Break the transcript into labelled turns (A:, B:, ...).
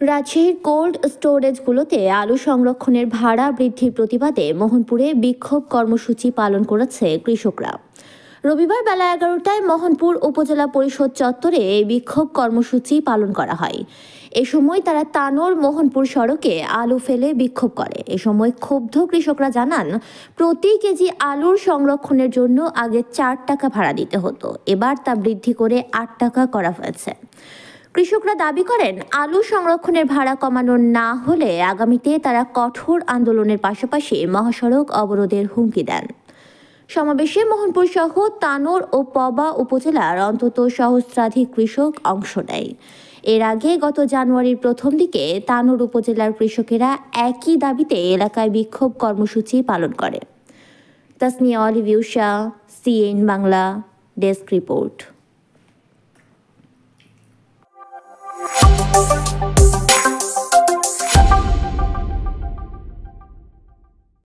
A: রাজশাহীর কোল্ড স্টোরেজগুলোতে আলু সংরক্ষণের ভাড়া বৃদ্ধির প্রতিবাদে মোহনপুরে বিক্ষোভ কর্মসূচি পালন করেছে কৃষকরা। রবিবার বেলা 11টায় মোহনপুর উপজেলা পরিষদ চত্বরে এই বিক্ষোভ কর্মসূচি পালন করা হয়। এ সময় তারা তানোর মোহনপুর সড়কে আলু ফেলে বিক্ষোভ করে। এ সময় ক্ষুব্ধ কৃষকরা জানান, প্রতি কেজি আলুর সংরক্ষণের জন্য আগে 4 টাকা ভাড়া দিতে হতো, এবার তা বৃদ্ধি করে 8 টাকা করা হয়েছে। কৃষকরা দাবি করেন, আলু সংরক্ষণের ভাড়া কমানো না হলে আগামীতে তারা কঠোর আন্দোলনের পাশাপাশি মহাসড়ক অবরোধের হুমকি দেন। সমাবেশে মোহনপুর সহ তানোর ও পবা উপজেলার অন্তত সহস্রাধিক কৃষক অংশ নেয়। এর আগে গত জানুয়ারির প্রথম দিকে তানোর উপজেলার কৃষকেরা একই দাবিতে এলাকায় বিক্ষোভ কর্মসূচি পালন করে। তাসনিয়া অলিভিউশা, সিএন বাংলা, ডেস্ক রিপোর্ট।